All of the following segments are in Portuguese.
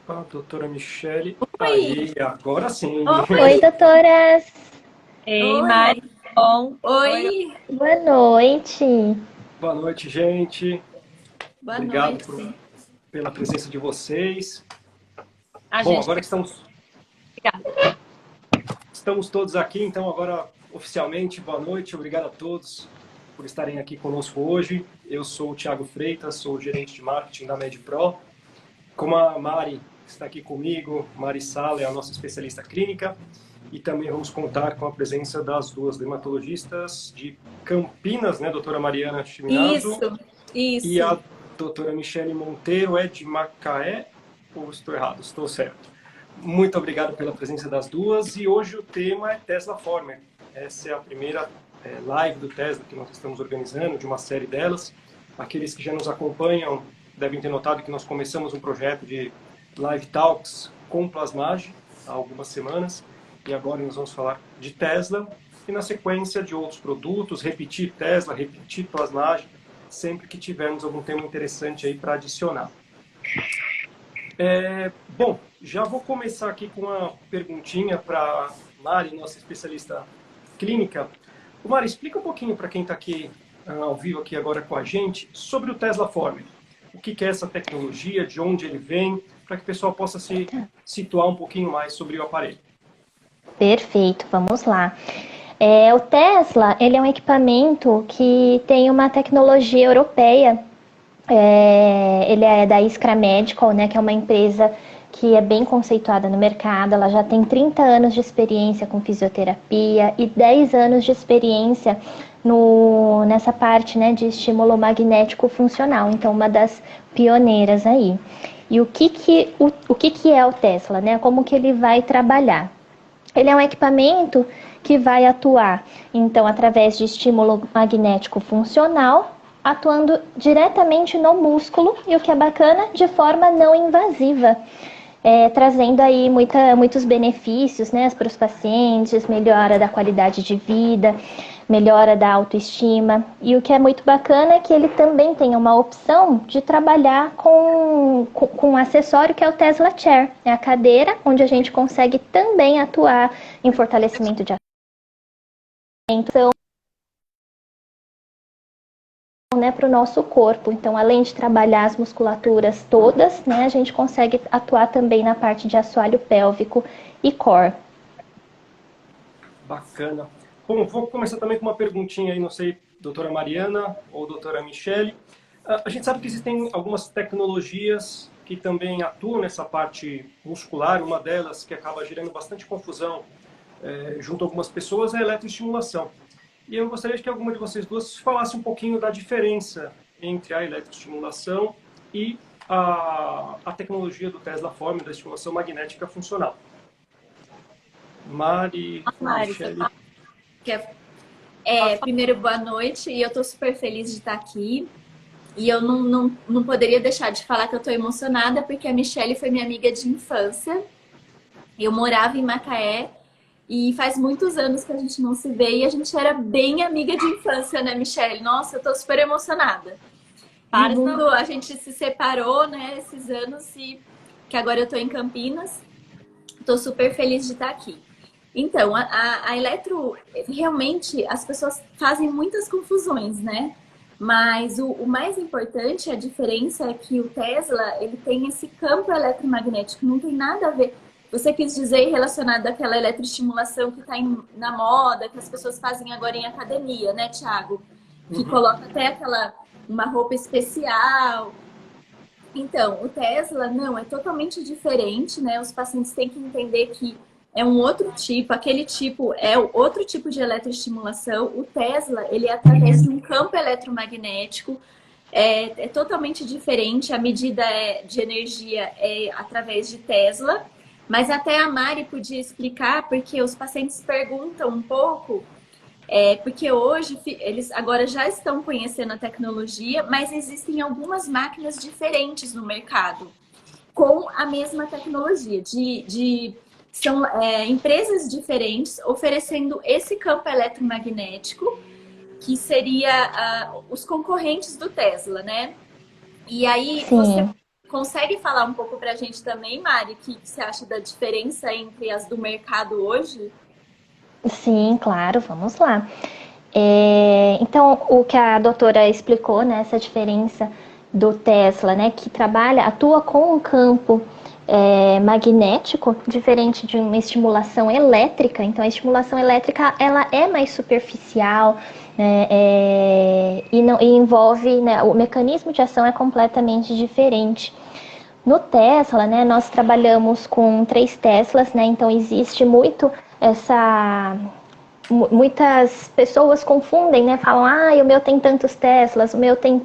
Opa, doutora Michele. Oi! Aí, agora sim. Oi, Oi! doutoras. Ei, Oi, Mari, bom? Oi, oi, Boa noite. Boa noite, gente. boa Obrigado noite. pela presença de vocês. a Bom, gente agora que que obrigada. estamos todos aqui, então agora oficialmente, boa noite. Obrigado a todos por estarem aqui conosco hoje. Eu sou o Thiago Freitas, sou o gerente de marketing da MedPro. Como a Mari está aqui comigo, Mari Sala é a nossa especialista clínica e também vamos contar com a presença das duas dermatologistas de Campinas, né, doutora Mariana Chiminazzo Isso, e isso. a doutora Michele Monteiro, é de Macaé, ou estou errado? Estou certo. Muito obrigado pela presença das duas e hoje o tema é Tesla Former. Essa é a primeira live do Tesla que nós estamos organizando, de uma série delas. Aqueles que já nos acompanham devem ter notado que nós começamos um projeto de live talks com Plasmage há algumas semanas e agora nós vamos falar de Tesla e na sequência de outros produtos, repetir Tesla, repetir Plasmage, sempre que tivermos algum tema interessante aí para adicionar. Bom, já vou começar aqui com uma perguntinha para Mari, nossa especialista clínica. Mari, explica um pouquinho para quem está aqui ao vivo aqui agora com a gente sobre o Tesla Former. O que é essa tecnologia, de onde ele vem, para que o pessoal possa se situar um pouquinho mais sobre o aparelho. Perfeito, vamos lá. O Tesla, ele é um equipamento que tem uma tecnologia europeia. Ele é da Iskra Medical, né, que é uma empresa que é bem conceituada no mercado. Ela já tem 30 anos de experiência com fisioterapia e 10 anos de experiência nessa parte, né, de estímulo magnético funcional. Então, uma das pioneiras aí. E o que é o Tesla, né? Como que ele vai trabalhar? Ele é um equipamento que vai atuar, então, através de estímulo magnético funcional, atuando diretamente no músculo e, o que é bacana, de forma não invasiva, trazendo aí muitos benefícios, né, para os pacientes, melhora da qualidade de vida, melhora da autoestima. E o que é muito bacana é que ele também tem uma opção de trabalhar com um acessório que é o Tesla Chair, é a cadeira onde a gente consegue também atuar em fortalecimento de atenção, né, para o nosso corpo. Então, além de trabalhar as musculaturas todas, né, a gente consegue atuar também na parte de assoalho pélvico e core. Bacana. Bom, vou começar também com uma perguntinha aí, não sei, doutora Mariana ou doutora Michele. A gente sabe que existem algumas tecnologias que também atuam nessa parte muscular. Uma delas, que acaba gerando bastante confusão junto a algumas pessoas, é a eletroestimulação. E eu gostaria de que alguma de vocês duas falasse um pouquinho da diferença entre a eletroestimulação e a tecnologia do Tesla Former, da estimulação magnética funcional. Mari, Mari, Michele. primeiro, boa noite. E eu tô super feliz de estar aqui. E eu não poderia deixar de falar que eu tô emocionada, porque a Michele foi minha amiga de infância. Eu morava em Macaé e faz muitos anos que a gente não se vê e a gente era bem amiga de infância, né, Michele? Nossa, eu tô super emocionada. E o Para, mundo, a gente se separou, né, esses anos e que agora eu tô em Campinas. Tô super feliz de estar aqui. Então, a eletro, realmente, as pessoas fazem muitas confusões, né? Mas o mais importante, a diferença é que o Tesla, ele tem esse campo eletromagnético, não tem nada a ver. Você quis dizer relacionado àquela eletroestimulação que está na moda, que as pessoas fazem agora em academia, né, Thiago? Que coloca até uma roupa especial. Então, o Tesla, não, é totalmente diferente, né? Os pacientes têm que entender que é um outro tipo, aquele tipo é outro tipo de eletroestimulação. O Tesla, ele é através de um campo eletromagnético, é totalmente diferente, a medida de energia é através de Tesla, mas até a Mari podia explicar, porque os pacientes perguntam um pouco porque hoje eles agora já estão conhecendo a tecnologia, mas existem algumas máquinas diferentes no mercado com a mesma tecnologia. São empresas diferentes oferecendo esse campo eletromagnético, que seria os concorrentes do Tesla, né? E aí Sim. consegue falar um pouco pra gente também, Mari, o que você acha da diferença entre as do mercado hoje? Sim, claro, vamos lá. Então, o que a doutora explicou, né, essa diferença do Tesla, né, que atua com um campo magnético, diferente de uma estimulação elétrica. Então, a estimulação elétrica, ela é mais superficial, né, e envolve, né, o mecanismo de ação é completamente diferente. No Tesla, né, nós trabalhamos com 3 Teslas, né, então existe muito muitas pessoas confundem, né? Falam, o meu tem tantos Teslas, o meu tem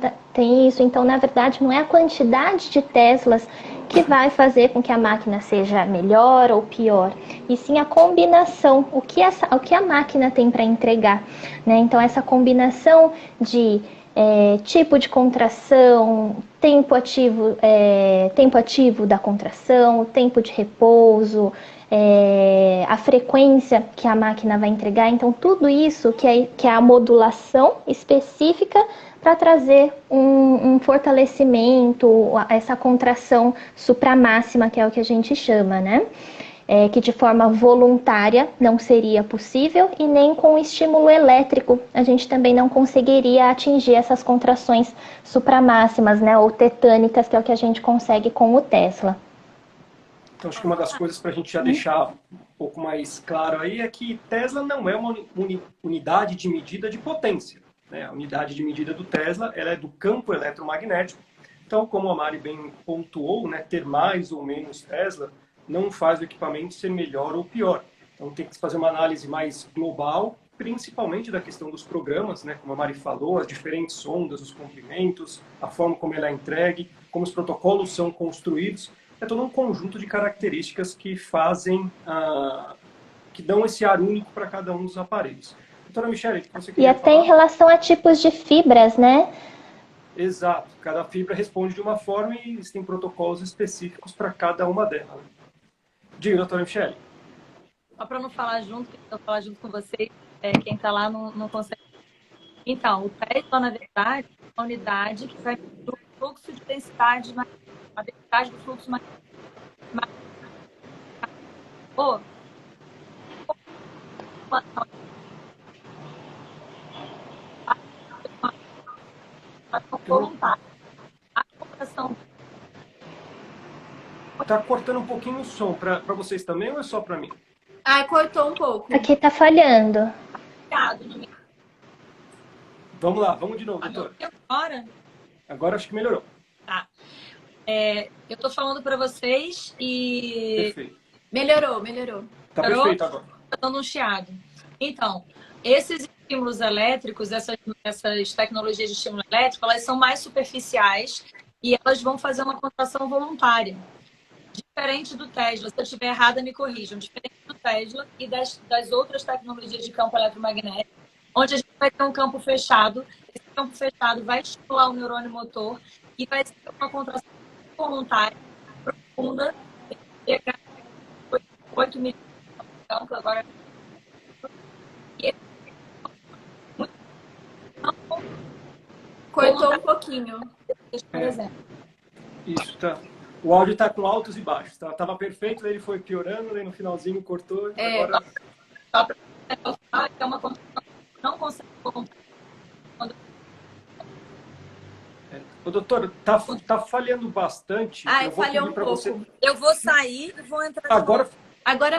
isso. Então, na verdade, não é a quantidade de Teslas que vai fazer com que a máquina seja melhor ou pior, e sim a combinação, o que a máquina tem para entregar, né? Então, essa combinação de tipo de contração, tempo ativo da contração, tempo de repouso, a frequência que a máquina vai entregar. Então, tudo isso que é a modulação específica para trazer um fortalecimento, essa contração supramáxima, que é o que a gente chama, né? Que de forma voluntária não seria possível, e nem com estímulo elétrico a gente também não conseguiria atingir essas contrações supramáximas, né? Ou tetânicas, que é o que a gente consegue com o Tesla. Então, acho que uma das coisas para a gente já deixar um pouco mais claro aí é que Tesla não é uma unidade de medida de potência, né? A unidade de medida do Tesla, ela é do campo eletromagnético. Então, como a Mari bem pontuou, né, ter mais ou menos Tesla não faz o equipamento ser melhor ou pior. Então, tem que fazer uma análise mais global, principalmente da questão dos programas, né, como a Mari falou, as diferentes ondas, os comprimentos, a forma como ele é entregue, como os protocolos são construídos. É todo um conjunto de características que fazem, que dão esse ar único para cada um dos aparelhos. Doutora Michele, o que você queria falar? E até em relação a tipos de fibras, né? Exato. Cada fibra responde de uma forma e existem protocolos específicos para cada uma delas. Diga, doutora Michele. Só para não falar junto, porque se eu falar junto com vocês, quem está lá não consegue. Então, o Tesla, na verdade, é uma unidade que vai medir o fluxo de densidade, a densidade do fluxo mais. A computação. Tá cortando um pouquinho o som. Para vocês também ou é só para mim? Cortou um pouco. Aqui tá falhando. Vamos lá, vamos de novo, doutor. Agora acho que melhorou. Tá. Eu tô falando para vocês e... Perfeito. Melhorou. Tá perfeito agora. Tá dando um chiado. Então, esses estímulos elétricos, essas tecnologias de estímulo elétrico, elas são mais superficiais e elas vão fazer uma contração voluntária. Diferente do Tesla, se eu estiver errada, me corrijam. Diferente do Tesla e das outras tecnologias de campo eletromagnético, onde a gente vai ter um campo fechado. Esse campo fechado vai estimular o neurônio motor e vai ser uma contração voluntária, profunda, 8 milímetros de campo, agora... Cortou um pouquinho. Por exemplo. Isso, tá. O áudio tá com altos e baixos. Tava perfeito, daí ele foi piorando, daí no finalzinho cortou. Agora... Só para falar que é uma contração que não consegue voluntária. Ô, doutor, tá falhando bastante. Falhou um pouco. Você... Eu vou sair e vou entrar Agora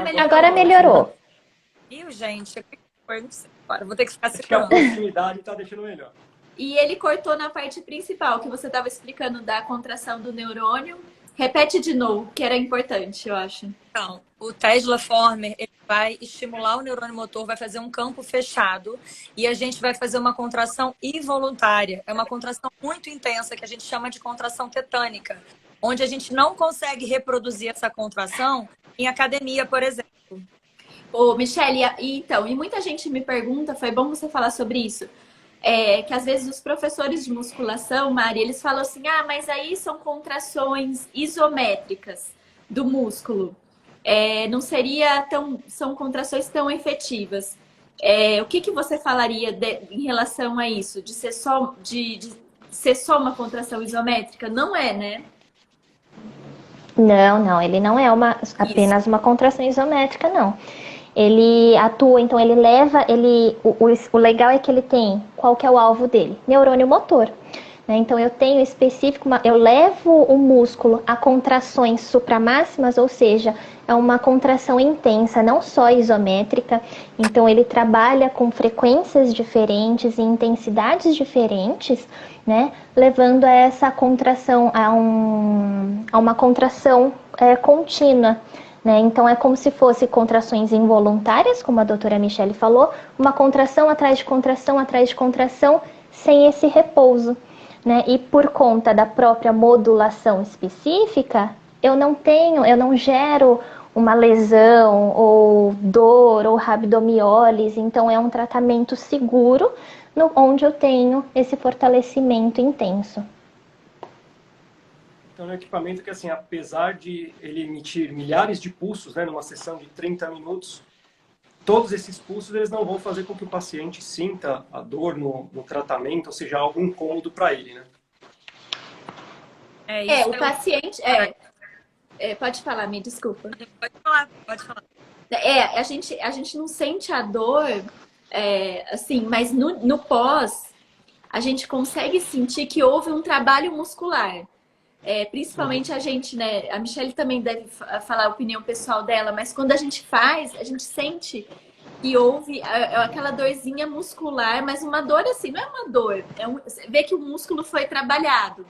melhorou. Agora melhorou. Ih, gente, não sei. Agora vou ter que ficar Acho que a segurando. proximidade tá deixando melhor. E ele cortou na parte principal, que você estava explicando da contração do neurônio. Repete de novo, que era importante, eu acho. Então, o Tesla Former, ele vai estimular o neurônio motor, vai fazer um campo fechado e a gente vai fazer uma contração involuntária. É uma contração muito intensa, que a gente chama de contração tetânica, onde a gente não consegue reproduzir essa contração em academia, por exemplo. Ô, Michele, e muita gente me pergunta, foi bom você falar sobre isso, que às vezes os professores de musculação, Mari, eles falam assim, mas aí são contrações isométricas do músculo. Não são contrações tão efetivas. O que você falaria em relação a isso? De ser só uma contração isométrica? Não é, né? Não, ele não é apenas uma contração isométrica, não. Ele atua, então ele leva, o legal é que ele tem, qual que é o alvo dele? Neurônio motor. Né? Então eu tenho específico, eu levo o músculo a contrações supramáximas, ou seja, é uma contração intensa, não só isométrica. Então ele trabalha com frequências diferentes e intensidades diferentes, né? Levando a essa contração, a uma contração contínua. Né? Então é como se fosse contrações involuntárias, como a doutora Michele falou, uma contração atrás de contração atrás de contração, sem esse repouso. Né? E por conta da própria modulação específica, eu não gero uma lesão ou dor ou rabdomiólise, então é um tratamento seguro onde eu tenho esse fortalecimento intenso. Então é um equipamento que, assim, apesar de ele emitir milhares de pulsos, né, numa sessão de 30 minutos, todos esses pulsos eles não vão fazer com que o paciente sinta a dor no tratamento, ou seja, algo incômodo para ele, né? O paciente... pode falar, me desculpa. Pode falar. A gente não sente a dor, assim, mas no pós, a gente consegue sentir que houve um trabalho muscular. Principalmente a gente, né? A Michele também deve falar a opinião pessoal dela, mas quando a gente faz, a gente sente que houve aquela dorzinha muscular, mas uma dor assim, não é uma dor, você vê que o músculo foi trabalhado,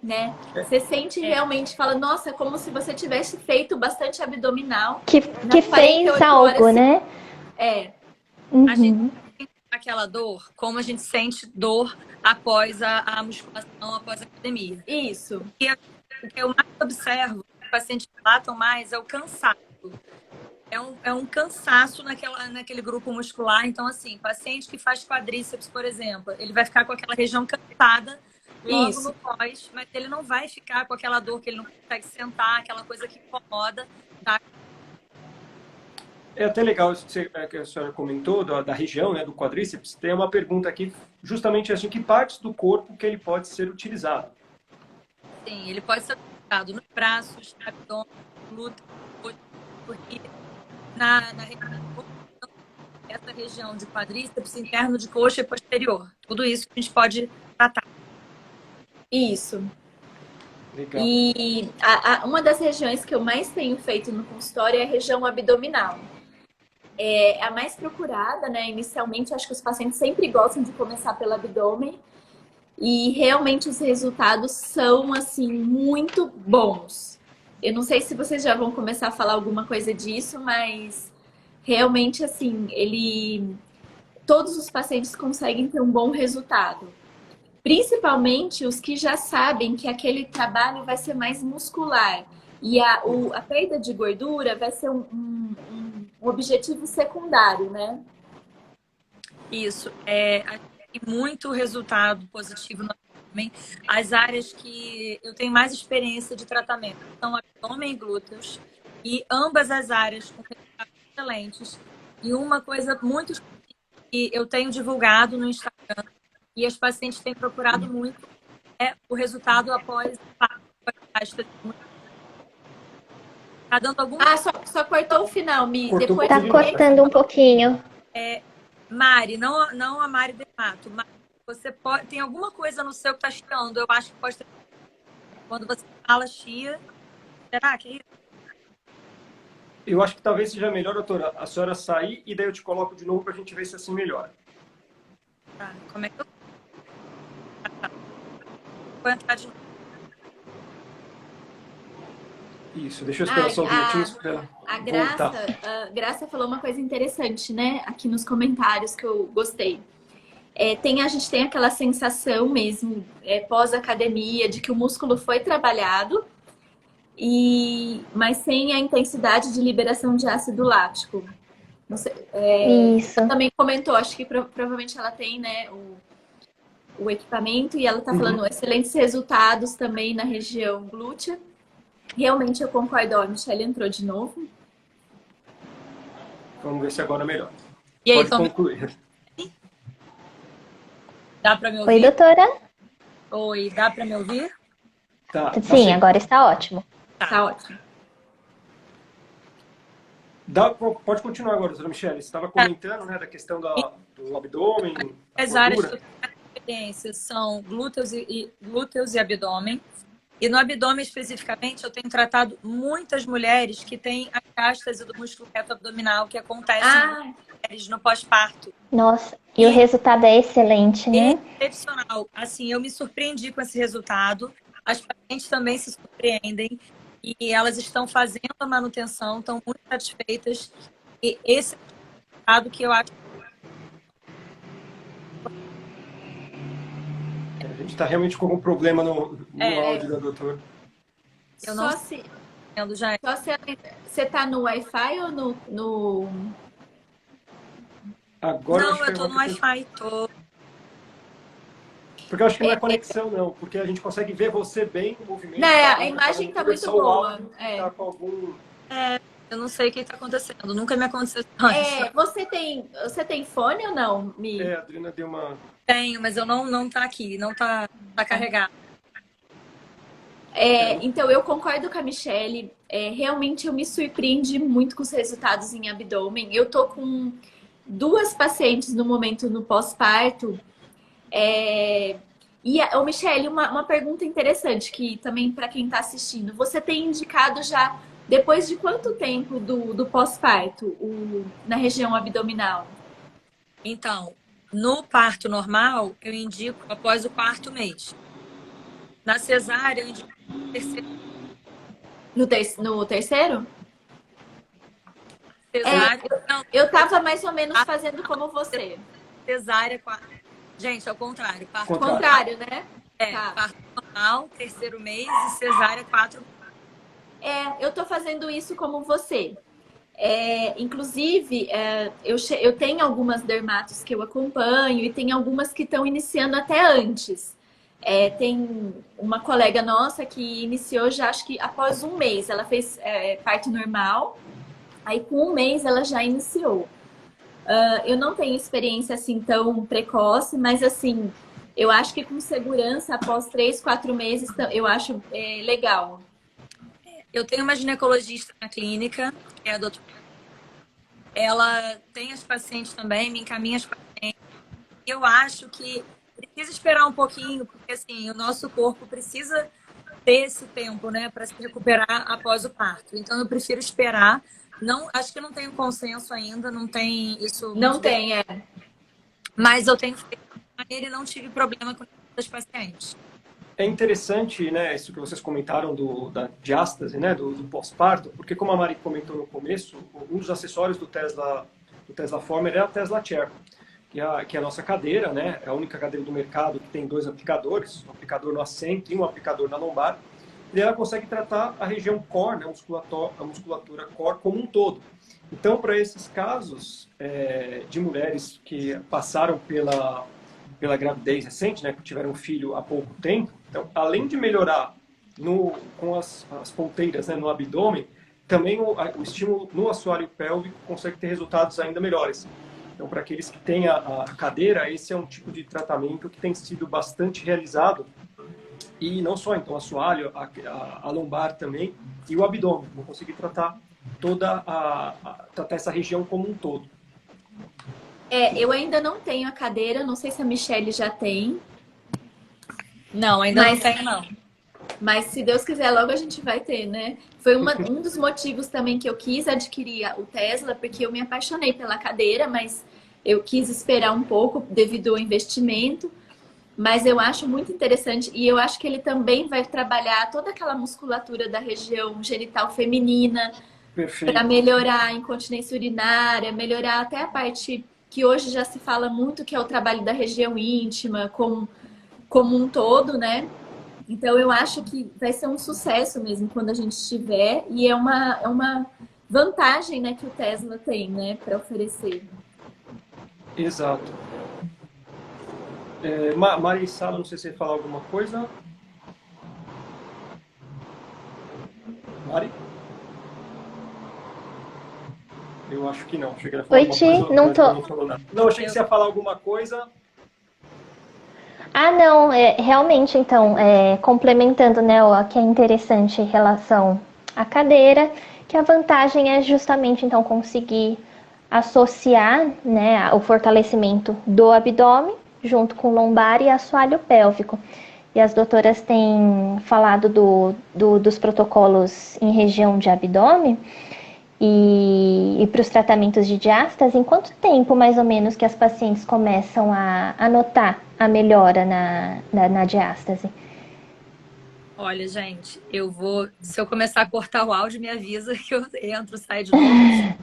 né? Você sente realmente, fala, nossa, é como se você tivesse feito bastante abdominal. Que fez algo, assim, né? A gente sente aquela dor, como a gente sente dor após a musculação, após a academia. Isso. O que eu mais observo, os pacientes relatam mais, é o cansaço. É um cansaço naquele grupo muscular. Então, assim, paciente que faz quadríceps, por exemplo, ele vai ficar com aquela região cansada logo no pós, mas ele não vai ficar com aquela dor que ele não consegue sentar, aquela coisa que incomoda, tá? É até legal isso que a senhora comentou, da região, né, do quadríceps. Tem uma pergunta aqui, justamente assim, que partes do corpo que ele pode ser utilizado? Sim, ele pode ser utilizado nos braços, abdômen, glúteo, porque essa região de quadríceps, interno de coxa e posterior. Tudo isso a gente pode tratar. Isso. Legal. E uma das regiões que eu mais tenho feito no consultório é a região abdominal. É a mais procurada, né? Inicialmente, acho que os pacientes sempre gostam de começar pelo abdômen. E realmente os resultados são, assim, muito bons. Eu não sei se vocês já vão começar a falar alguma coisa disso, mas realmente, assim, todos os pacientes conseguem ter um bom resultado. Principalmente os que já sabem que aquele trabalho vai ser mais muscular. E a perda de gordura vai ser um objetivo secundário, né? Isso. A gente tem muito resultado positivo no abdômen. As áreas que eu tenho mais experiência de tratamento são abdômen e glúteos. E ambas as áreas com resultados excelentes. E uma coisa muito que eu tenho divulgado no Instagram e as pacientes têm procurado muito é o resultado após Tá dando algum... só cortou o final, Mi. Depois tá cortando um pouquinho. Mari, não a Mari Demato. Você tem alguma coisa no seu que tá chiando? Eu acho que pode ter... Quando você fala chia, será que é isso? Eu acho que talvez seja melhor, doutora, a senhora sair e daí eu te coloco de novo pra gente ver se assim melhora. Tá, como é que eu... Vou entrar de novo. Isso, deixa eu esperar só um minutinho para voltar. A Graça falou uma coisa interessante, né? Aqui nos comentários que eu gostei. A gente tem aquela sensação mesmo, pós-academia, de que o músculo foi trabalhado, mas sem a intensidade de liberação de ácido lático. Não sei, Isso. ela também comentou, acho que provavelmente ela tem, né, o equipamento, e ela está falando excelentes resultados também na região glútea. Realmente eu concordo. A Michele entrou de novo. Vamos ver se agora melhora. E aí, pode concluir. Dá para me ouvir? Oi, doutora? Oi, dá para me ouvir? Tá, Sim, assim. agora está ótimo. Tá ótimo. Pode continuar agora, doutora Michele. Você estava comentando, né, da questão do abdômen, As a áreas que gordura. eu tenho experiência são glúteos e abdômen. E no abdômen, especificamente, eu tenho tratado muitas mulheres que têm a diástase do músculo reto abdominal, que acontece em mulheres no pós-parto. Nossa, e o resultado é excelente, né? Excepcional. Assim, eu me surpreendi com esse resultado. As pacientes também se surpreendem. E elas estão fazendo a manutenção, estão muito satisfeitas. E esse é o resultado que eu acho. A gente está realmente com algum problema no áudio da doutora. Eu não Só sei. se, Já... só se você tá no Wi-Fi ou no... Agora eu Não, acho que eu tô no Wi-Fi. Porque eu acho que não é conexão, não. Porque a gente consegue ver você bem no movimento. Não, tá? a imagem tá muito Só o boa. áudio tá com algum... Eu não sei o que está acontecendo. Nunca me aconteceu antes. Você tem fone ou não, Mi? a Adriana deu uma... Tenho, mas eu não tá aqui, não tá carregado. Então, eu concordo com a Michele. Realmente, eu me surpreendi muito com os resultados em abdômen. Eu tô com 2 pacientes no momento no pós-parto. Michele, uma pergunta interessante que também para quem está assistindo. Você tem indicado já, depois de quanto tempo do pós-parto, na região abdominal? Então, no parto normal, eu indico após o 4º mês. Na cesárea, eu indico no terceiro. No terceiro? Cesárea, Eu tava mais ou menos fazendo como você. Cesárea, 4. Gente, ao contrário. Parto Contrário, né? Tá. Parto normal, 3º mês e cesárea, 4 meses. Eu tô fazendo isso como você. Inclusive, eu tenho algumas dermatos que eu acompanho e tem algumas que estão iniciando até antes. Tem uma colega nossa que iniciou já, acho que após 1 mês. Ela fez parto normal, aí com 1 mês ela já iniciou. Eu não tenho experiência assim tão precoce, mas assim, eu acho que com segurança, após 3, 4 meses, eu acho legal. Eu tenho uma ginecologista na clínica, que é a doutora. Ela tem as pacientes também, me encaminha as pacientes. Eu acho que precisa esperar um pouquinho, porque assim, o nosso corpo precisa ter esse tempo, né, para se recuperar após o parto. Então eu prefiro esperar. Não, acho que não tem um consenso ainda, não tem isso. Não tem, Mas eu tenho feito ele, não tive problema com as pacientes. É interessante, né, isso que vocês comentaram da diástase, né, do pós-parto, porque como a Mari comentou no começo, um dos acessórios do Tesla Former é a Tesla Chair, que é a nossa cadeira, né, é a única cadeira do mercado que tem 2 aplicadores, um aplicador no assento e um aplicador na lombar, e ela consegue tratar a região core, né, a musculatura core como um todo. Então, para esses casos de mulheres que passaram pela gravidez recente, né, que tiveram um filho há pouco tempo, então, além de melhorar com as ponteiras, né, no abdômen, também o estímulo no assoalho pélvico consegue ter resultados ainda melhores. Então, para aqueles que têm a cadeira, esse é um tipo de tratamento que tem sido bastante realizado. E não só, então, o assoalho, a lombar também, e o abdômen. Vou conseguir tratar tratar essa região como um todo. Eu ainda não tenho a cadeira, não sei se a Michele já tem. Não, ainda não tenho, não. Mas se Deus quiser, logo a gente vai ter, né? Foi um dos motivos também que eu quis adquirir o Tesla, porque eu me apaixonei pela cadeira, mas eu quis esperar um pouco devido ao investimento. Mas eu acho muito interessante e eu acho que ele também vai trabalhar toda aquela musculatura da região genital feminina para melhorar a incontinência urinária, melhorar até a parte que hoje já se fala muito, que é o trabalho da região íntima como um todo, né? Então eu acho que vai ser um sucesso mesmo quando a gente tiver e é uma vantagem, né, que o Tesla tem, né, para oferecer. Exato. Mari Sala, não sei se você falar alguma coisa. Mari? Eu acho que não. Cheguei a falar alguma coisa, não tô. Não falou nada. Não, achei que você ia falar alguma coisa. Ah, não, realmente, então, complementando, né, o que é interessante em relação a cadeira, que a vantagem é justamente então conseguir associar, né, o fortalecimento do abdômen junto com o lombar e assoalho pélvico. E as doutoras têm falado dos protocolos em região de abdômen e para os tratamentos de diástase. Em quanto tempo, mais ou menos, que as pacientes começam a notar a melhora na diástase? Olha, gente, se eu começar a cortar o áudio, me avisa que eu entro, saio de novo.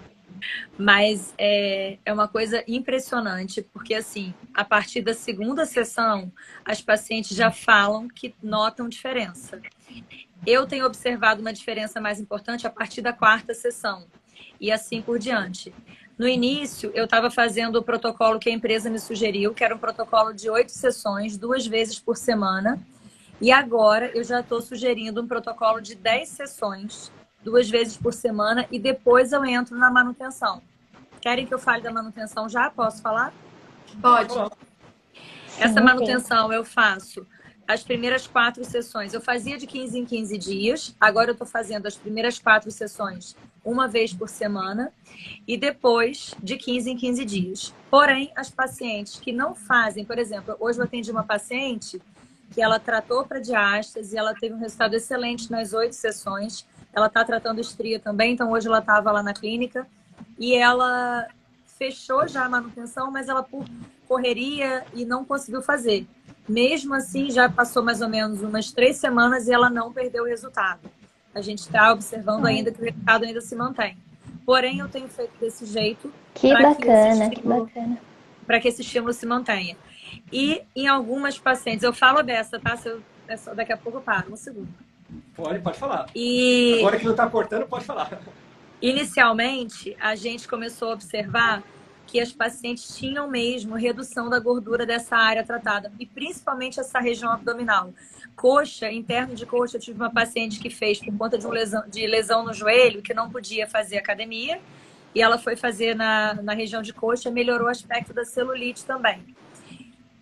Mas é uma coisa impressionante, porque assim, a partir da segunda sessão, as pacientes já falam que notam diferença. Eu tenho observado uma diferença mais importante a partir da quarta sessão, e assim por diante. No início, eu estava fazendo o protocolo que a empresa me sugeriu, que era um protocolo de 8 sessões, 2 vezes por semana. E agora eu já estou sugerindo um protocolo de 10 sessões, 2 vezes por semana, e depois eu entro na manutenção. Querem que eu fale da manutenção já? Posso falar? Pode. Essa manutenção eu faço as primeiras 4 sessões. Eu fazia de 15 em 15 dias, agora eu estou fazendo as primeiras 4 sessões 1 vez por semana e depois de 15 em 15 dias. Porém, as pacientes que não fazem, por exemplo, hoje eu atendi uma paciente que ela tratou para diástase e ela teve um resultado excelente nas 8 sessões. Ela está tratando estria também, então hoje ela estava lá na clínica e ela fechou já a manutenção, mas ela por correria e não conseguiu fazer. Mesmo assim, já passou mais ou menos umas 3 semanas e ela não perdeu o resultado. A gente está observando ainda que o resultado ainda se mantém. Porém, eu tenho feito desse jeito para que esse estímulo se mantenha. E em algumas pacientes, eu falo dessa, tá? Daqui a pouco eu paro, um segundo. Pode falar. E agora que não está cortando, pode falar. Inicialmente, a gente começou a observar que as pacientes tinham mesmo redução da gordura dessa área tratada, e principalmente essa região abdominal. Coxa, interno de coxa, eu tive uma paciente que fez por conta de lesão no joelho, que não podia fazer academia, e ela foi fazer na região de coxa, melhorou o aspecto da celulite também.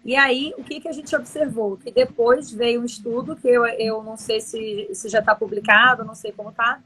E aí, o que a gente observou? Que depois veio um estudo, que eu não sei se já está publicado, não sei como está,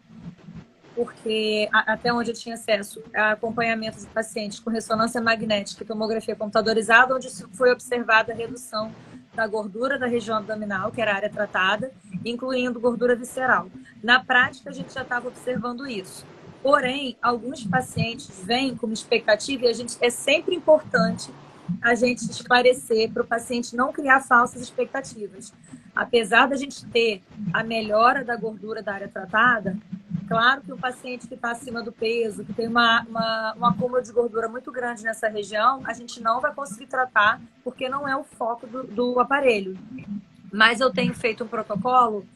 porque até onde eu tinha acesso a acompanhamento de pacientes com ressonância magnética e tomografia computadorizada, onde foi observada a redução da gordura da região abdominal, que era a área tratada, incluindo gordura visceral. Na prática, a gente já estava observando isso. Porém, alguns pacientes vêm com uma expectativa, e é sempre importante a gente esclarecer para o paciente não criar falsas expectativas. Apesar da gente ter a melhora da gordura da área tratada, claro que o paciente que está acima do peso, que tem um acúmulo de gordura muito grande nessa região, a gente não vai conseguir tratar, porque não é o foco do aparelho. Mas eu tenho feito um protocolo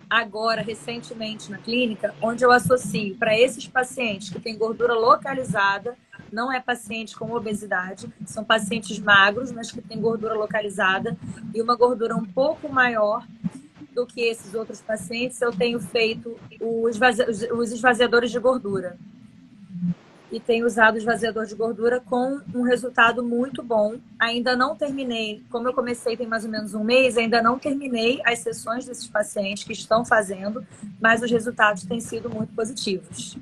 agora, recentemente, na clínica, onde eu associo para esses pacientes que têm gordura localizada, não é paciente com obesidade, são pacientes magros, mas que têm gordura localizada e uma gordura um pouco maior do que esses outros pacientes. Eu tenho feito os esvaziadores de gordura. E tenho usado o esvaziador de gordura com um resultado muito bom. Ainda não terminei, como eu comecei tem mais ou menos um mês, ainda não terminei as sessões desses pacientes que estão fazendo, mas os resultados têm sido muito positivos.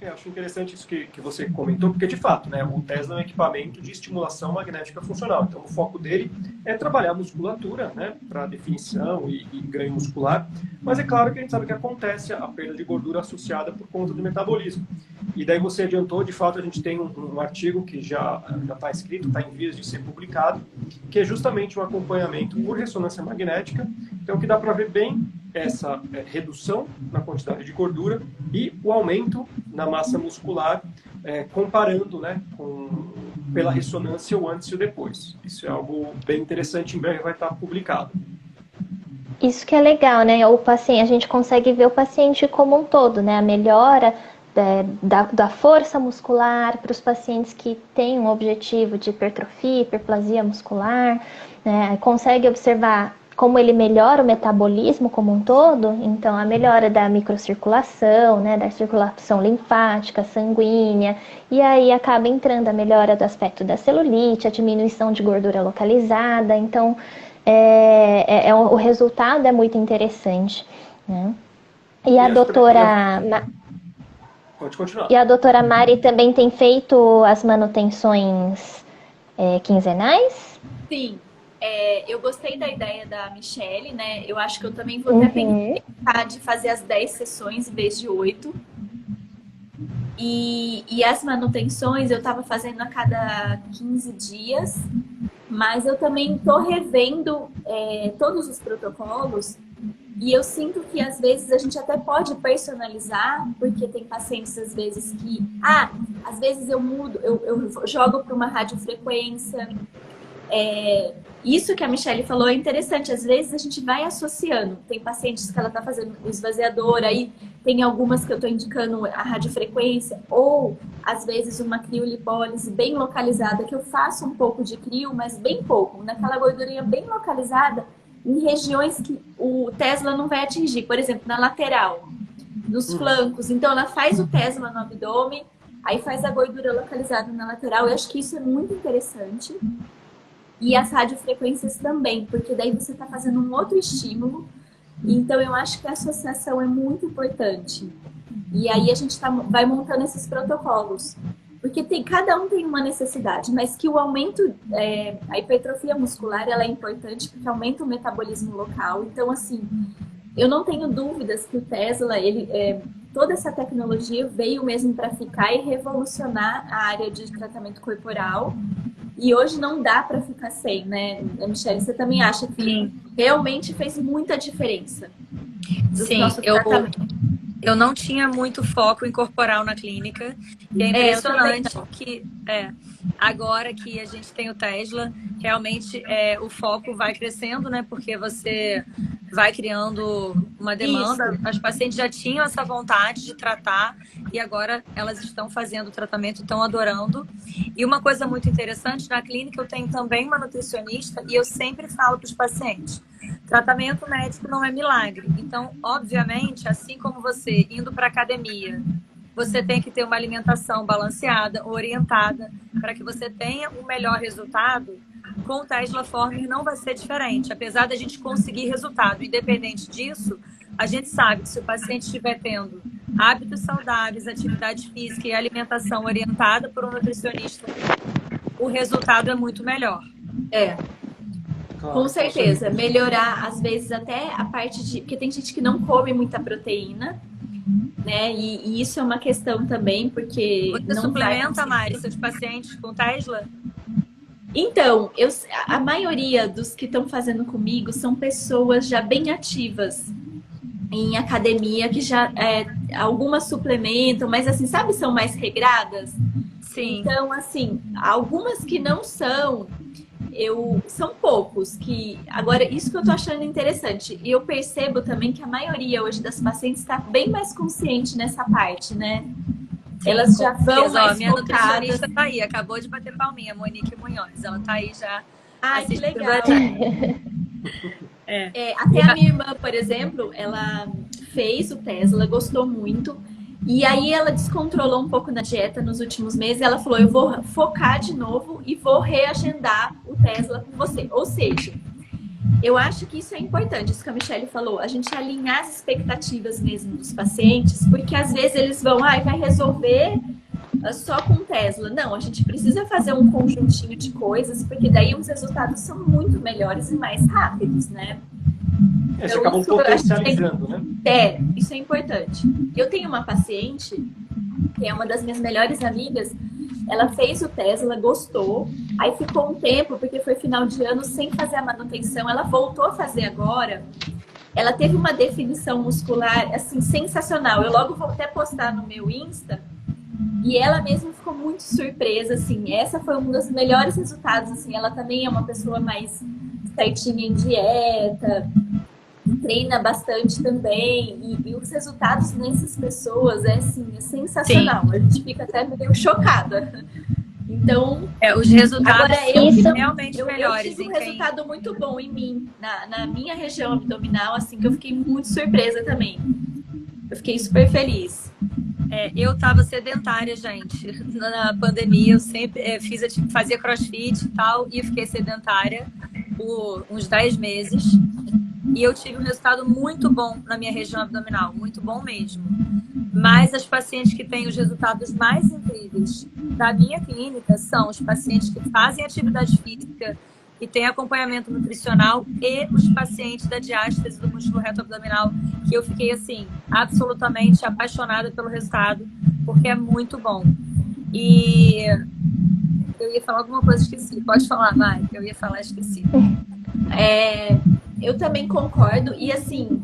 Eu acho interessante isso que você comentou, porque de fato, né, o Tesla é um equipamento de estimulação magnética funcional. Então, o foco dele é trabalhar a musculatura, né, para definição e ganho muscular. Mas é claro que a gente sabe que acontece a perda de gordura associada por conta do metabolismo. E daí você adiantou, de fato, a gente tem um artigo que já está escrito, está em vias de ser publicado, que é justamente um acompanhamento por ressonância magnética. Então, que dá para ver bem essa redução na quantidade de gordura e o aumento na massa muscular, comparando, né, pela ressonância o antes e o depois. Isso é algo bem interessante, em breve vai estar publicado. Isso que é legal, né? O paciente, a gente consegue ver o paciente como um todo, né? A melhora da força muscular para os pacientes que têm um objetivo de hipertrofia, hiperplasia muscular, né? Consegue observar como ele melhora o metabolismo como um todo, então a melhora da microcirculação, né, da circulação linfática, sanguínea, e aí acaba entrando a melhora do aspecto da celulite, a diminuição de gordura localizada, então o resultado é muito interessante, né? E a Eu doutora, Pode continuar. e a doutora Mari também tem feito as manutenções quinzenais? Sim, eu gostei da ideia da Michelle, né? Eu acho que eu também vou até pensar de fazer as 10 sessões em vez de 8. E as manutenções eu estava fazendo a cada 15 dias, mas eu também estou revendo todos os protocolos e eu sinto que às vezes a gente até pode personalizar, porque tem pacientes às vezes que, às vezes eu mudo, eu jogo para uma radiofrequência. Isso que a Michelle falou é interessante. Às vezes a gente vai associando. Tem pacientes que ela está fazendo o esvaziador, aí tem algumas que eu estou indicando a radiofrequência, ou às vezes uma criolipólise bem localizada, que eu faço um pouco de crio, mas bem pouco, naquela gordurinha bem localizada, em regiões que o Tesla não vai atingir. Por exemplo, na lateral, nos flancos. Então ela faz o Tesla no abdômen, aí faz a gordura localizada na lateral. Eu acho que isso é muito interessante. E as radiofrequências também, porque daí você está fazendo um outro estímulo. Então, eu acho que a associação é muito importante. E aí a gente vai montando esses protocolos. Porque cada um tem uma necessidade, mas que o aumento, a hipertrofia muscular, ela é importante porque aumenta o metabolismo local. Então, assim, eu não tenho dúvidas que o Tesla, toda essa tecnologia veio mesmo para ficar e revolucionar a área de tratamento corporal. E hoje não dá para ficar sem, né, Michelle? Você também acha que realmente fez muita diferença? Sim, eu não tinha muito foco em corporal na clínica. E é impressionante que agora que a gente tem o Tesla, realmente o foco vai crescendo, né? Porque você vai criando uma demanda. Isso. As pacientes já tinham essa vontade de tratar e agora elas estão fazendo o tratamento, estão adorando. E uma coisa muito interessante, na clínica eu tenho também uma nutricionista e eu sempre falo para os pacientes, tratamento médico não é milagre. Então, obviamente, assim como você indo para a academia, você tem que ter uma alimentação balanceada, orientada, para que você tenha o melhor resultado. Com o Tesla Former não vai ser diferente. Apesar da gente conseguir resultado, independente disso, a gente sabe que se o paciente estiver tendo hábitos saudáveis, atividade física e alimentação orientada por um nutricionista, o resultado é muito melhor. Com certeza. Melhorar, às vezes, até a parte de... Porque tem gente que não come muita proteína, né? E isso é uma questão também, porque... Você suplementa, Mari, seus pacientes com Tesla? Então, a maioria dos que estão fazendo comigo são pessoas já bem ativas em academia, que já algumas suplementam, mas assim, sabe, são mais regradas? Sim. Então, assim, algumas que não são, são poucos que... Agora, isso que eu tô achando interessante. E eu percebo também que a maioria hoje das pacientes está bem mais consciente nessa parte, né? Sim, elas já vão mais minha focadas. Nutricionista tá aí, acabou de bater palminha, Monique Munhoz. Ela tá aí já. Que legal. Até a minha irmã, por exemplo, ela fez o Tesla, gostou muito. E aí ela descontrolou um pouco na dieta nos últimos meses. Ela falou, eu vou focar de novo e vou reagendar o Tesla com você. Ou seja, eu acho que isso é importante, isso que a Michelle falou. A gente alinhar as expectativas mesmo dos pacientes, porque às vezes eles vão, vai resolver só com Tesla. Não, a gente precisa fazer um conjuntinho de coisas, porque daí os resultados são muito melhores e mais rápidos, né? Você acaba potencializando, né? Isso é importante. Eu tenho uma paciente, que é uma das minhas melhores amigas, ela fez o Tesla, gostou, aí ficou um tempo, porque foi final de ano, sem fazer a manutenção, ela voltou a fazer agora, ela teve uma definição muscular, assim, sensacional. Eu logo vou até postar no meu Insta, e ela mesma ficou muito surpresa, assim, essa foi um dos melhores resultados, assim, ela também é uma pessoa mais certinha em dieta, treina bastante também, e os resultados nessas pessoas é sensacional. Sim. A gente fica até meio chocada. Então, os resultados agora realmente melhores. Eu tive um resultado muito bom em mim, na minha região abdominal, assim, que eu fiquei muito surpresa também. Eu fiquei super feliz. Eu tava sedentária, gente. Na pandemia, eu sempre fazia crossfit e tal, e fiquei sedentária por uns 10 meses. e eu tive um resultado muito bom na minha região abdominal, muito bom mesmo. Mas as pacientes que têm os resultados mais incríveis da minha clínica são os pacientes que fazem atividade física, que têm acompanhamento nutricional, e os pacientes da diástase do músculo reto abdominal, que eu fiquei, assim, absolutamente apaixonada pelo resultado, porque é muito bom. E eu ia falar alguma coisa, esqueci. Pode falar, Mari, eu ia falar, esqueci. Eu também concordo, e assim,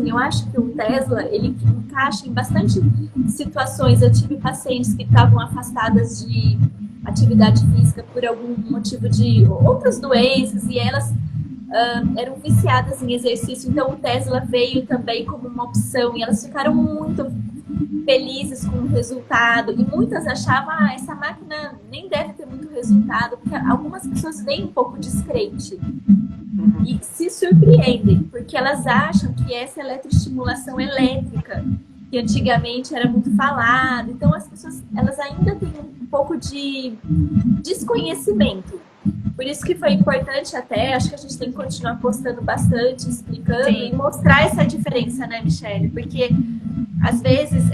eu acho que o Tesla, ele encaixa em bastante situações. Eu tive pacientes que estavam afastadas de atividade física por algum motivo de outras doenças, e elas eram viciadas em exercício, então o Tesla veio também como uma opção, e elas ficaram muito felizes com o resultado, e muitas achavam, essa máquina nem deve ter muito resultado, porque algumas pessoas vêm um pouco descrente e se surpreendem, porque elas acham que essa eletroestimulação elétrica, que antigamente era muito falada, então as pessoas, elas ainda têm um pouco de desconhecimento. Por isso que foi importante até, acho que a gente tem que continuar postando bastante, explicando, sim, e mostrar essa diferença, né, Michele? Porque às vezes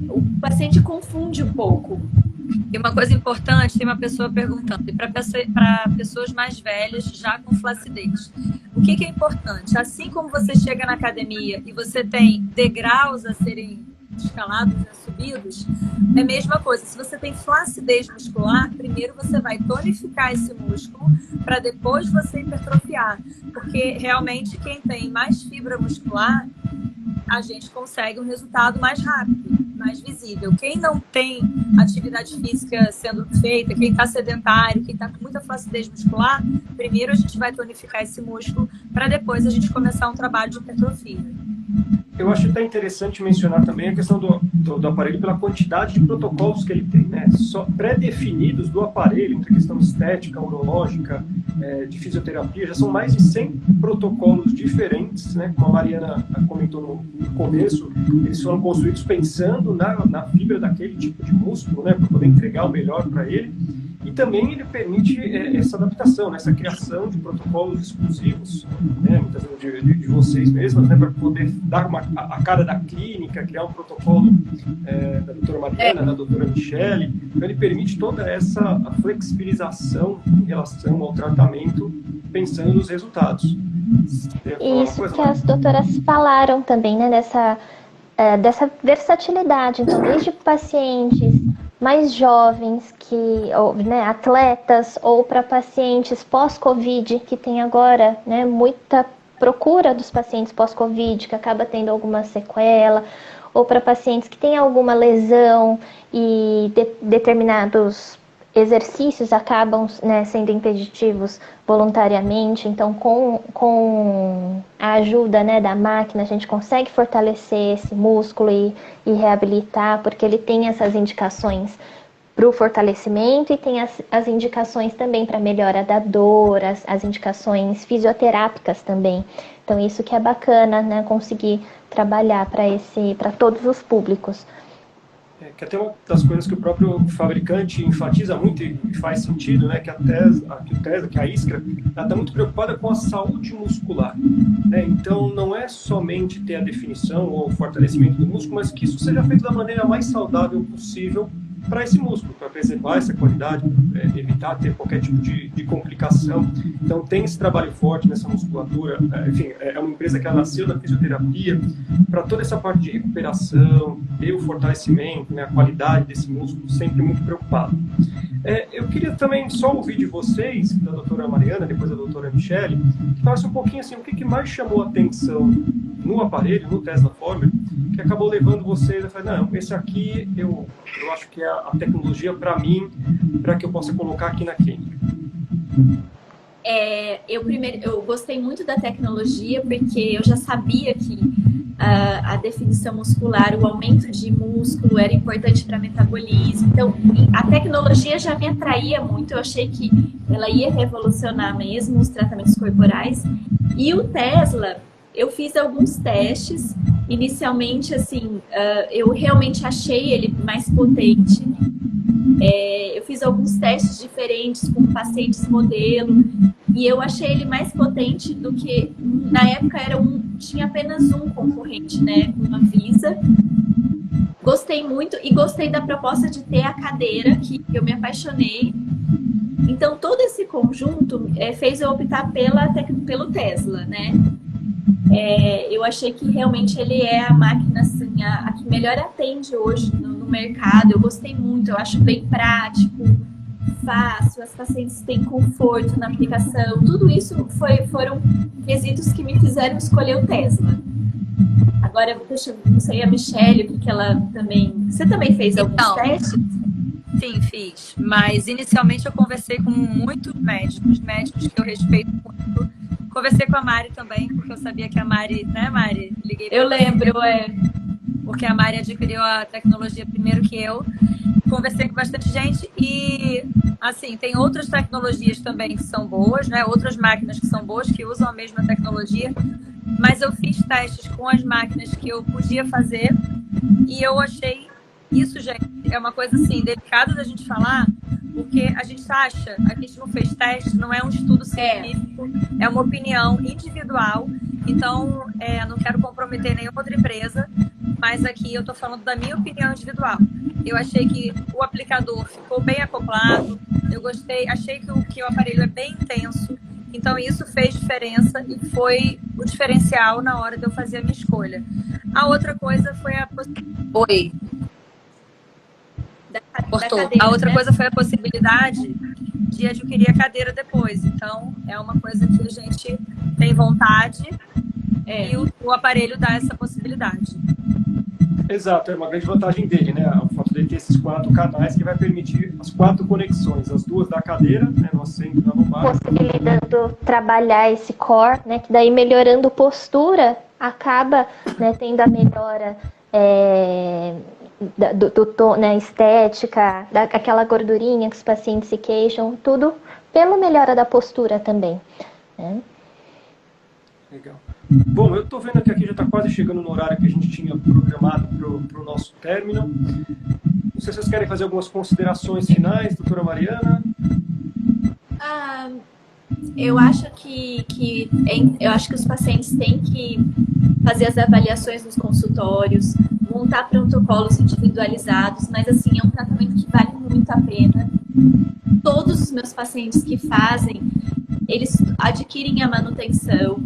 o paciente confunde um pouco. E uma coisa importante, tem uma pessoa perguntando, e para pessoas mais velhas, já com flacidez, o que é importante? Assim como você chega na academia e você tem degraus a serem escalados, né, subidos, é a mesma coisa. Se você tem flacidez muscular, primeiro você vai tonificar esse músculo para depois você hipertrofiar. Porque realmente quem tem mais fibra muscular, a gente consegue um resultado mais rápido, mais visível. Quem não tem atividade física sendo feita, quem está sedentário, quem está com muita flacidez muscular, primeiro a gente vai tonificar esse músculo para depois a gente começar um trabalho de hipertrofia. Eu acho até interessante mencionar também a questão do aparelho pela quantidade de protocolos que ele tem, né? Só pré-definidos do aparelho, entre a questão estética, urológica, de fisioterapia, já são mais de 100 protocolos diferentes, né? Como a Mariana comentou no começo, eles foram construídos pensando na fibra daquele tipo de músculo, né? Para poder entregar o melhor para ele. E também ele permite essa adaptação, né? Essa criação de protocolos exclusivos, né? Muitas vezes de vocês mesmas, né? Para poder dar a cara da clínica, criar um protocolo da doutora Mariana, da doutora Michele. Então ele permite toda essa flexibilização em relação ao tratamento, pensando nos resultados. Isso que as doutoras falaram também, né? Dessa versatilidade. Então, desde pacientes mais jovens, né, atletas, ou para pacientes pós-Covid, que tem agora, né, muita procura dos pacientes pós-Covid, que acaba tendo alguma sequela, ou para pacientes que têm alguma lesão e determinados exercícios acabam, né, sendo impeditivos voluntariamente. Então, com a ajuda, né, da máquina, a gente consegue fortalecer esse músculo e reabilitar, porque ele tem essas indicações para o fortalecimento e tem as indicações também para melhora da dor, as indicações fisioterápicas também. Então, isso que é bacana, né, conseguir trabalhar para todos os públicos. Que até uma das coisas que o próprio fabricante enfatiza muito e faz sentido, né, que a Iskra, ela está muito preocupada com a saúde muscular, né? Então não é somente ter a definição ou o fortalecimento do músculo, mas que isso seja feito da maneira mais saudável possível para esse músculo, para preservar essa qualidade, evitar ter qualquer tipo de complicação. Então tem esse trabalho forte nessa musculatura. Enfim, é uma empresa que ela nasceu da fisioterapia para toda essa parte de recuperação e o fortalecimento, né, a qualidade desse músculo, sempre muito preocupado. Eu queria também só ouvir de vocês, da doutora Mariana, depois da doutora Michele, que falasse um pouquinho assim, o que mais chamou a atenção no aparelho, no Tesla Former, que acabou levando vocês a falar, não, esse aqui eu acho que é a tecnologia para mim, para que eu possa colocar aqui na clínica. Eu gostei muito da tecnologia, porque eu já sabia que a definição muscular, o aumento de músculo era importante para metabolismo. Então, a tecnologia já me atraía muito. Eu achei que ela ia revolucionar mesmo os tratamentos corporais. E o Tesla, eu fiz alguns testes. Inicialmente, assim, eu realmente achei ele mais potente. Eu fiz alguns testes diferentes com pacientes modelo. E eu achei ele mais potente do que, na época, tinha apenas um concorrente, né? Uma Visa. Gostei muito e gostei da proposta de ter a cadeira, que eu me apaixonei. Então, todo esse conjunto fez eu optar pelo Tesla, né? Eu achei que realmente ele é a máquina assim, a que melhor atende hoje no mercado. Eu gostei muito, eu acho bem prático, fácil, as pacientes têm conforto na aplicação. Tudo isso foram quesitos que me fizeram escolher o Tesla. Agora, não sei a Michelle, o que ela também... Você também fez alguns testes? Sim, fiz. Mas inicialmente eu conversei com muitos médicos que eu respeito muito. Conversei com a Mari também, porque eu sabia que a Mari, né, Mari? Liguei pra Eu lembro, porque a Mari adquiriu a tecnologia primeiro que eu. Conversei com bastante gente e, assim, tem outras tecnologias também que são boas, né? Outras máquinas que são boas, que usam a mesma tecnologia. Mas eu fiz testes com as máquinas que eu podia fazer e eu achei isso, gente, é uma coisa, assim, delicada da gente falar, porque a gente acha, a gente não fez teste, não é um estudo científico, é uma opinião individual. Então, não quero comprometer nenhuma outra empresa, mas aqui eu estou falando da minha opinião individual. Eu achei que o aplicador ficou bem acoplado, eu gostei, achei que o aparelho é bem intenso, então isso fez diferença e foi o diferencial na hora de eu fazer a minha escolha. A outra coisa foi a... Oi. Cortou. Cadeira, a outra né? coisa foi a possibilidade de adquirir a cadeira depois. Então, é uma coisa que a gente tem vontade e o aparelho dá essa possibilidade. Exato, é uma grande vantagem dele, né? O fato de ter esses 4 canais que vai permitir as 4 conexões, as 2 da cadeira, né, no assento da lombar. Possibilitando trabalhar esse core, né? Que daí melhorando postura, acaba, né, tendo a melhora né, estética, aquela gordurinha que os pacientes se queixam, tudo pela melhora da postura também, né? Legal. Bom, eu estou vendo que aqui já está quase chegando no horário que a gente tinha programado para o nosso término. Não sei se vocês querem fazer algumas considerações finais, doutora Mariana. Eu acho eu acho que os pacientes têm que fazer as avaliações nos consultórios, montar protocolos individualizados, mas assim, é um tratamento que vale muito a pena. Todos os meus pacientes que fazem, eles adquirem a manutenção.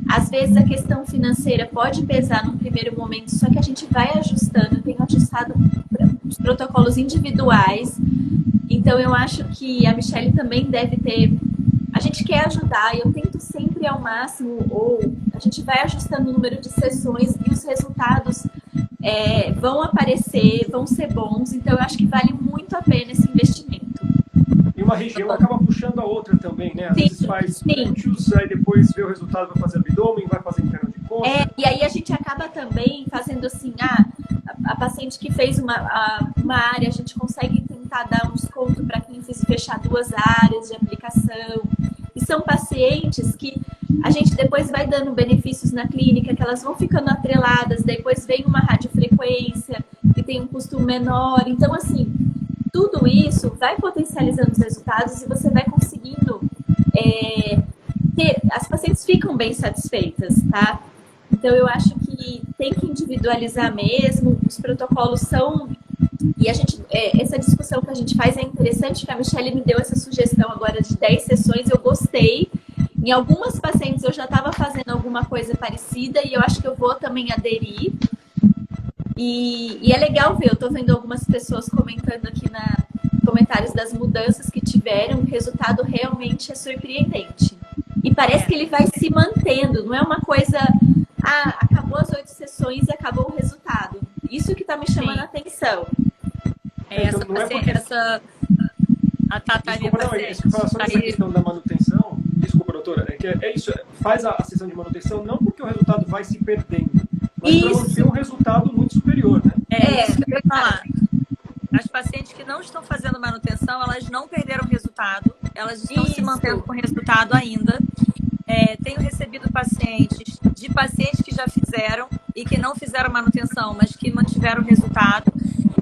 Às vezes a questão financeira pode pesar no primeiro momento, só que a gente vai ajustando. Eu tenho ajustado os protocolos individuais. Então eu acho que a Michelle também deve ter... A gente quer ajudar e eu tento sempre ao máximo, ou a gente vai ajustando o número de sessões e os resultados vão aparecer, vão ser bons. Então eu acho que vale muito a pena esse investimento. E uma região acaba puxando a outra também, né? Às vezes faz glúteos, aí depois vê o resultado, vai fazer abdômen, vai fazer interno de coxa. E aí a gente acaba também fazendo assim, a paciente que fez uma área, a gente consegue tentar dar um desconto para quem fez fechar 2 áreas de aplicação. E são pacientes que a gente depois vai dando benefícios na clínica, que elas vão ficando atreladas, depois vem uma radiofrequência, que tem um custo menor. Então, assim, tudo isso vai potencializando os resultados e você vai conseguindo as pacientes ficam bem satisfeitas, tá? Então, eu acho que tem que individualizar mesmo, os protocolos são... E a gente, essa discussão que a gente faz é interessante, que a Michelle me deu essa sugestão agora de 10 sessões, eu gostei. Em algumas pacientes eu já estava fazendo alguma coisa parecida e eu acho que eu vou também aderir. E é legal ver, eu estou vendo algumas pessoas comentando aqui comentários das mudanças que tiveram, o resultado realmente é surpreendente. E parece que ele vai se mantendo, não é uma coisa... acabou as 8 sessões e acabou o resultado. Isso que está me chamando a atenção. Essa não é paciente, porque... A Tata, desculpa, não, é só essa questão da manutenção. Desculpa, doutora, é isso, faz a sessão de manutenção não porque o resultado vai se perdendo, mas para manter um resultado muito superior, né? Isso que eu ia falar. As pacientes que não estão fazendo manutenção, elas não perderam resultado, elas estão se mantendo com resultado ainda. Tenho recebido pacientes que já fizeram e que não fizeram manutenção, mas que mantiveram o resultado.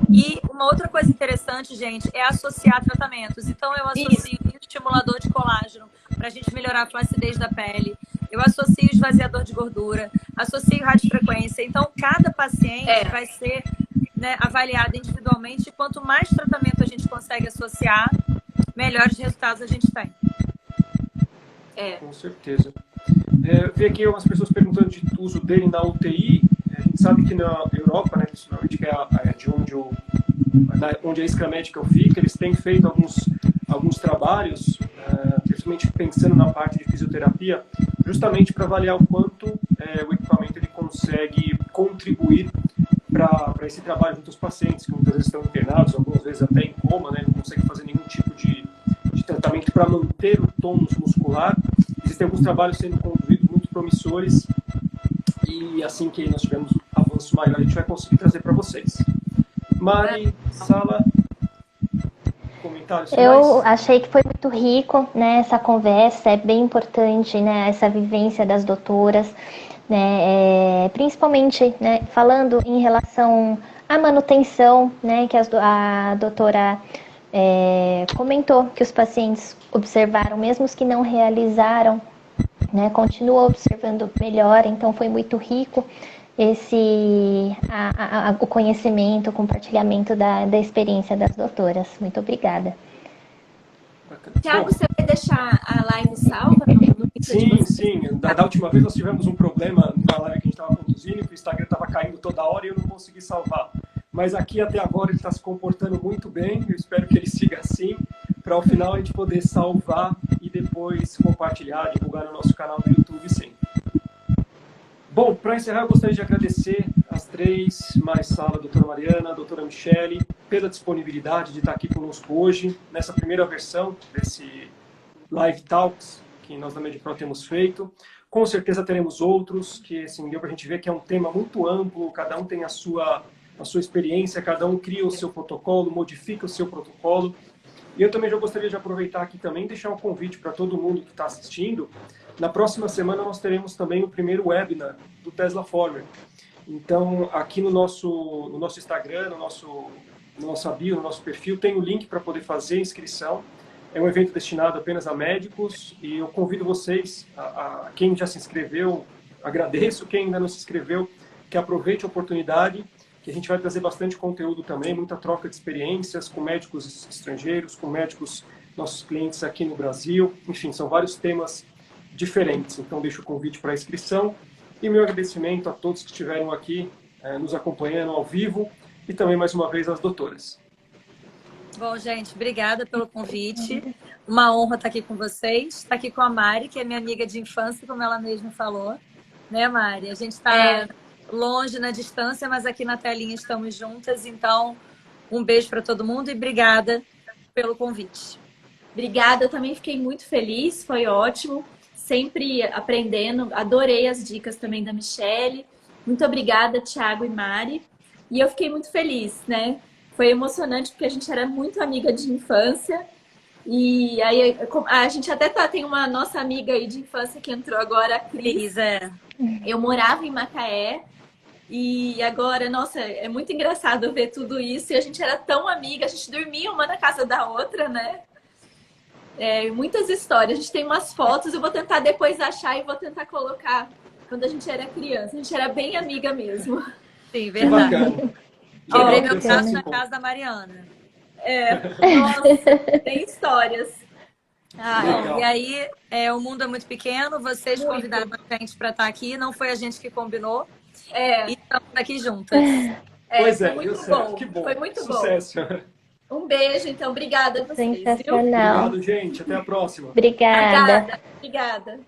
E uma outra coisa interessante, gente, é associar tratamentos. Então, eu associo estimulador de colágeno para a gente melhorar a flacidez da pele. Eu associo esvaziador de gordura, associo radiofrequência. Então, cada paciente vai ser, né, avaliado individualmente. E quanto mais tratamento a gente consegue associar, melhores resultados a gente tem. Com certeza. Eu vi aqui umas pessoas perguntando de uso dele na UTI. A gente sabe que na Europa, né, principalmente que é de onde a Iskra Medical fica, eles têm feito alguns trabalhos, principalmente pensando na parte de fisioterapia, justamente para avaliar o quanto o equipamento ele consegue contribuir para esse trabalho junto aos pacientes, que muitas vezes estão internados, algumas vezes até em coma, né, não conseguem fazer nenhum tipo de tratamento para manter o tônus muscular. Existem alguns trabalhos sendo conduzidos muito promissores e assim que nós tivermos avanço maior, a gente vai conseguir trazer para vocês. Mari, Sala, comentários finais? Eu achei que foi muito rico, né, essa conversa, é bem importante, né, essa vivência das doutoras, né, principalmente, né, falando em relação à manutenção, né, que a doutora comentou que os pacientes observaram, mesmo os que não realizaram, né, continuam observando melhor, então foi muito rico o conhecimento, o compartilhamento da experiência das doutoras. Muito obrigada. Tiago, você vai deixar a live salva no Sim. Da última vez nós tivemos um problema na live que a gente estava conduzindo, que o Instagram estava caindo toda hora e eu não consegui salvar. Mas aqui até agora ele está se comportando muito bem, eu espero que ele siga assim, para ao final a gente poder salvar e depois compartilhar, divulgar no nosso canal do YouTube sempre. Bom, para encerrar, eu gostaria de agradecer as três, mais Sala, a doutora Mariana, a doutora Michele, pela disponibilidade de estar aqui conosco hoje, nessa primeira versão desse Live Talks que nós da Medipro temos feito. Com certeza teremos outros, que assim, deu para a gente ver que é um tema muito amplo, cada um tem a sua experiência, cada um cria o seu protocolo, modifica o seu protocolo. E eu também já gostaria de aproveitar aqui também e deixar um convite para todo mundo que está assistindo. Na próxima semana nós teremos também o primeiro webinar do Tesla Former. Então, aqui no nosso Instagram, no nosso bio, no nosso perfil, tem o link para poder fazer a inscrição. É um evento destinado apenas a médicos e eu convido vocês, a quem já se inscreveu, agradeço, quem ainda não se inscreveu, que aproveite a oportunidade, que a gente vai trazer bastante conteúdo também, muita troca de experiências com médicos estrangeiros, com médicos, nossos clientes aqui no Brasil. Enfim, são vários temas diferentes. Então, deixo o convite para a inscrição e meu agradecimento a todos que estiveram aqui nos acompanhando ao vivo e também, mais uma vez, às doutoras. Bom, gente, obrigada pelo convite. Uma honra estar aqui com vocês. Estar aqui com a Mari, que é minha amiga de infância, como ela mesma falou. Né, Mari? A gente está longe na distância, mas aqui na telinha estamos juntas. Então, um beijo para todo mundo e obrigada pelo convite. Obrigada, eu também fiquei muito feliz, foi ótimo. Sempre aprendendo, adorei as dicas também da Michele. Muito obrigada, Tiago e Mari. E eu fiquei muito feliz, né? Foi emocionante porque a gente era muito amiga de infância. E aí a gente até tem uma nossa amiga aí de infância que entrou agora, a Cris. Eu morava em Macaé e agora, nossa, é muito engraçado ver tudo isso. E a gente era tão amiga, a gente dormia uma na casa da outra, né? Muitas histórias. A gente tem umas fotos, eu vou tentar depois achar e vou tentar colocar quando a gente era criança. A gente era bem amiga mesmo. Sim, verdade. Quebrei meu braço na casa da Mariana. Nossa, tem histórias. E aí, o mundo é muito pequeno, vocês convidaram a gente para estar aqui, não foi a gente que combinou. E estamos aqui juntas. Pois foi muito bom. Que bom. Foi muito Sucesso. Bom. Um beijo, então. Obrigada a vocês. Sensacional. Obrigado, gente. Até a próxima. Obrigada. Obrigada.